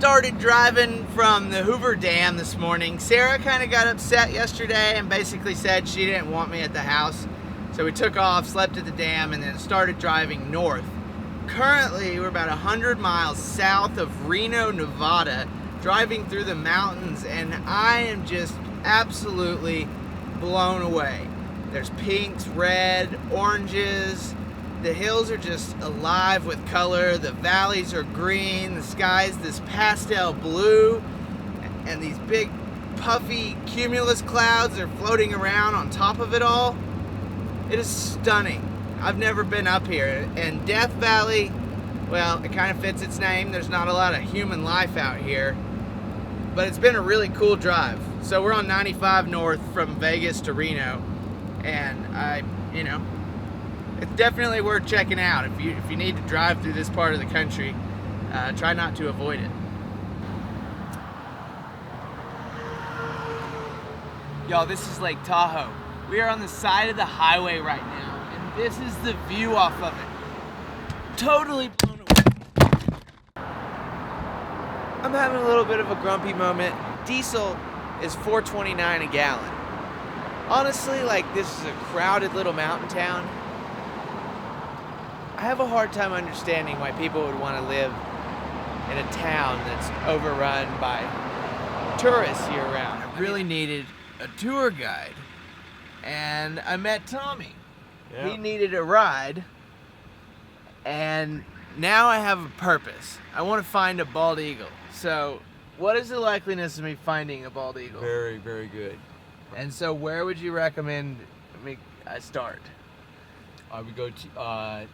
started driving from the Hoover Dam this morning. Sarah kind of got upset yesterday and basically said she didn't want me at the house. So we took off, slept at the dam, and then started driving north. Currently, we're about 100 miles south of Reno, Nevada, driving through the mountains, and I am just absolutely blown away. There's pinks, red, oranges. The hills are just alive with color. The valleys are green. The sky's this pastel blue. And these big puffy cumulus clouds are floating around on top of it all. It is stunning. I've never been up here. And Death Valley, well, it kind of fits its name. There's not a lot of human life out here. But it's been a really cool drive. So we're on 95 north from Vegas to Reno. And it's definitely worth checking out. If you need to drive through this part of the country, try not to avoid it. Y'all, this is Lake Tahoe. We are on the side of the highway right now, and this is the view off of it. Totally blown away. I'm having a little bit of a grumpy moment. Diesel is $4.29 a gallon. Honestly, this is a crowded little mountain town. I have a hard time understanding why people would want to live in a town that's overrun by tourists year-round. I really needed a tour guide, and I met Tommy. Yeah. He needed a ride, and now I have a purpose. I want to find a bald eagle. So, what is the likeliness of me finding a bald eagle? Very, very good. And so, where would you recommend I start? I would go to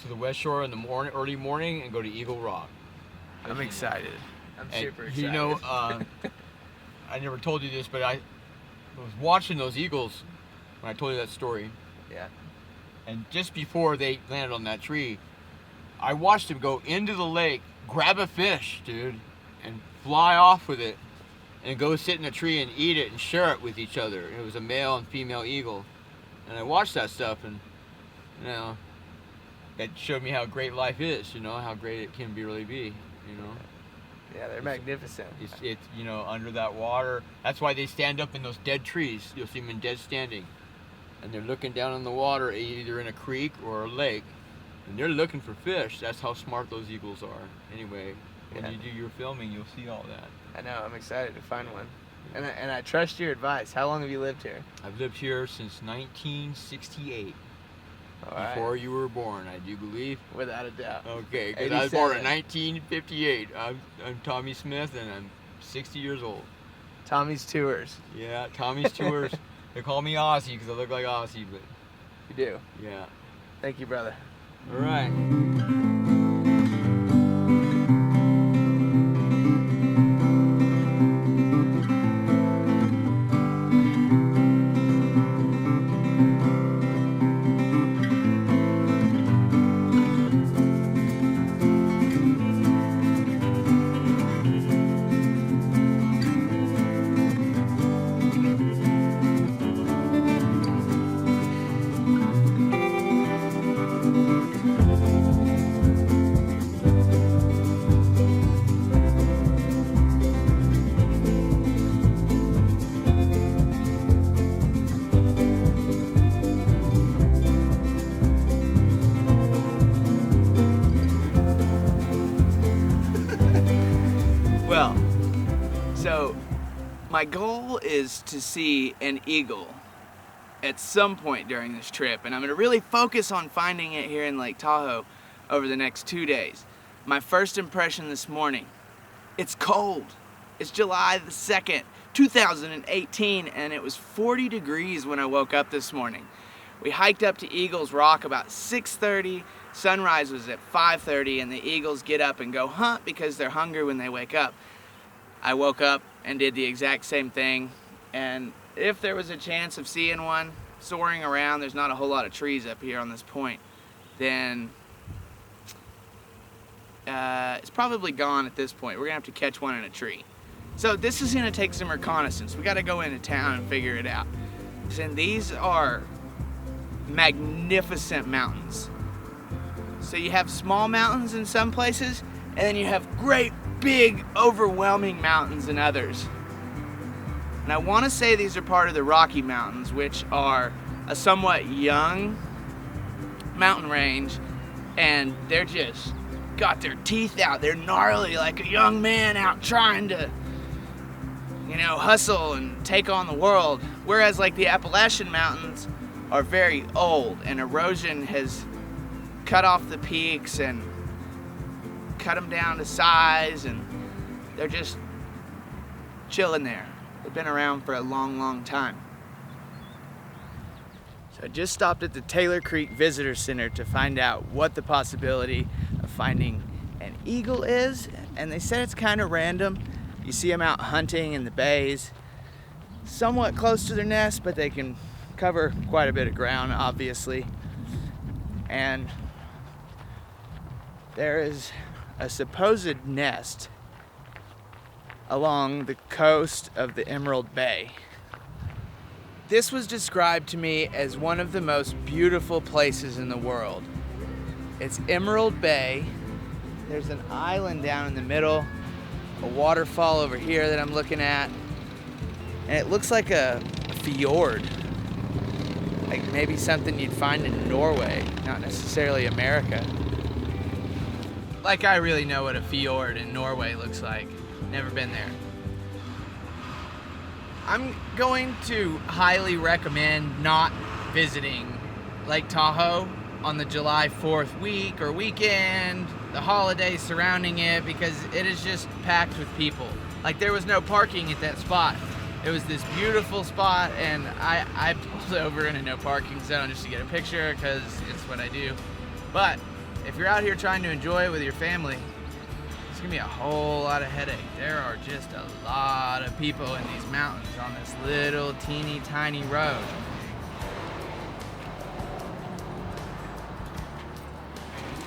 the West Shore in the early morning, and go to Eagle Rock. I'm excited. I'm super excited. You know, I never told you this, but I was watching those eagles when I told you that story. Yeah. And just before they landed on that tree, I watched them go into the lake, grab a fish, dude, and fly off with it, and go sit in a tree and eat it and share it with each other. It was a male and female eagle. And I watched that stuff, and, that showed me how great life is, how great it can really be, Yeah, they're magnificent. It's under that water. That's why they stand up in those dead trees. You'll see them in dead standing. And they're looking down in the water, either in a creek or a lake. And they're looking for fish. That's how smart those eagles are. Anyway, when you do your filming, you'll see all that. I know, I'm excited to find one. And I trust your advice. How long have you lived here? I've lived here since 1968. All right. Before you were born, I do believe. Without a doubt. Okay, because I was born in 1958. I'm Tommy Smith, and I'm 60 years old. Tommy's Tours. Yeah, Tommy's Tours. They call me Ozzy because I look like Ozzy, but... You do? Yeah. Thank you, brother. All right. So, my goal is to see an eagle at some point during this trip, and I'm going to really focus on finding it here in Lake Tahoe over the next 2 days. My first impression this morning, it's cold. It's July the 2nd, 2018, and it was 40 degrees when I woke up this morning. We hiked up to Eagles Rock about 6:30. Sunrise was at 5:30, and the eagles get up and go hunt because they're hungry when they wake up. I woke up and did the exact same thing, and if there was a chance of seeing one soaring around, there's not a whole lot of trees up here on this point, then it's probably gone at this point. We're gonna have to catch one in a tree. So this is gonna take some reconnaissance. We gotta go into town and figure it out. And these are magnificent mountains. So you have small mountains in some places, and then you have great big, overwhelming mountains than others. And I want to say these are part of the Rocky Mountains, which are a somewhat young mountain range, and they're just got their teeth out. They're gnarly like a young man out trying to, hustle and take on the world. Whereas like the Appalachian Mountains are very old, and erosion has cut off the peaks and cut them down to size, and they're just chilling there. They've been around for a long, long time. So I just stopped at the Taylor Creek Visitor Center to find out what the possibility of finding an eagle is, and they said it's kind of random. You see them out hunting in the bays, somewhat close to their nest, but they can cover quite a bit of ground, obviously. And there is a supposed nest along the coast of the Emerald Bay. This was described to me as one of the most beautiful places in the world. It's Emerald Bay. There's an island down in the middle, a waterfall over here that I'm looking at, and it looks like a fjord. Like maybe something you'd find in Norway, not necessarily America. Like I really know what a fjord in Norway looks like. Never been there. I'm going to highly recommend not visiting Lake Tahoe on the July 4th week or weekend, the holidays surrounding it, because it is just packed with people. Like there was no parking at that spot. It was this beautiful spot, and I pulled over in a no parking zone just to get a picture because it's what I do. But if you're out here trying to enjoy it with your family, it's gonna be a whole lot of headache. There are just a lot of people in these mountains on this little teeny tiny road.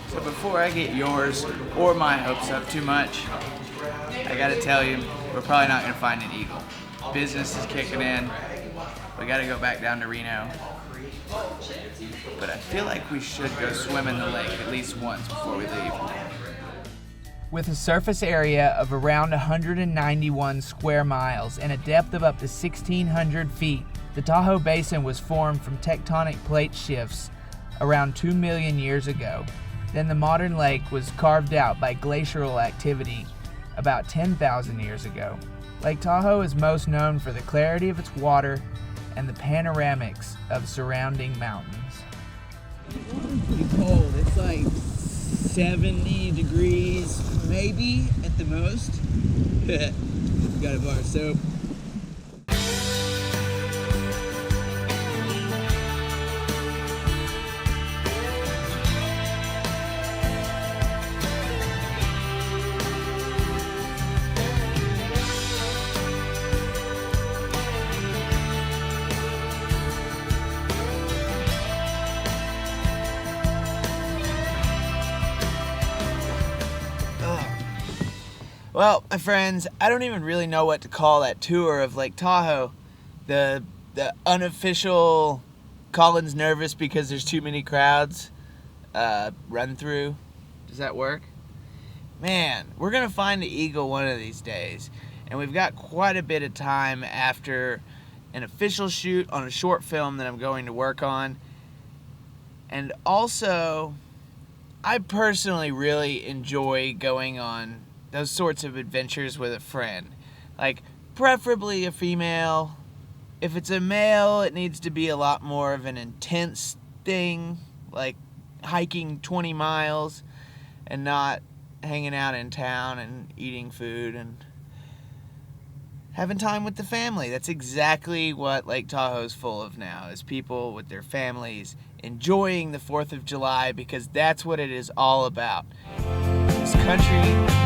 So before I get yours or my hopes up too much, I gotta tell you, we're probably not gonna find an eagle. Business is kicking in. We gotta go back down to Reno. But I feel like we should go swim in the lake at least once before we leave. With a surface area of around 191 square miles and a depth of up to 1,600 feet, the Tahoe Basin was formed from tectonic plate shifts around 2 million years ago. Then the modern lake was carved out by glacial activity about 10,000 years ago. Lake Tahoe is most known for the clarity of its water and the panoramics of surrounding mountains. It's pretty cold. It's like 70 degrees, maybe at the most. Got a bar of soap. Well, my friends, I don't even really know what to call that tour of Lake Tahoe. The unofficial Collin's nervous because there's too many crowds run through. Does that work? Man, we're going to find the eagle one of these days. And we've got quite a bit of time after an official shoot on a short film that I'm going to work on. And also, I personally really enjoy going on those sorts of adventures with a friend. Like, preferably a female. If it's a male, it needs to be a lot more of an intense thing, like hiking 20 miles and not hanging out in town and eating food and having time with the family. That's exactly what Lake Tahoe's full of now, is people with their families enjoying the 4th of July, because that's what it is all about. This country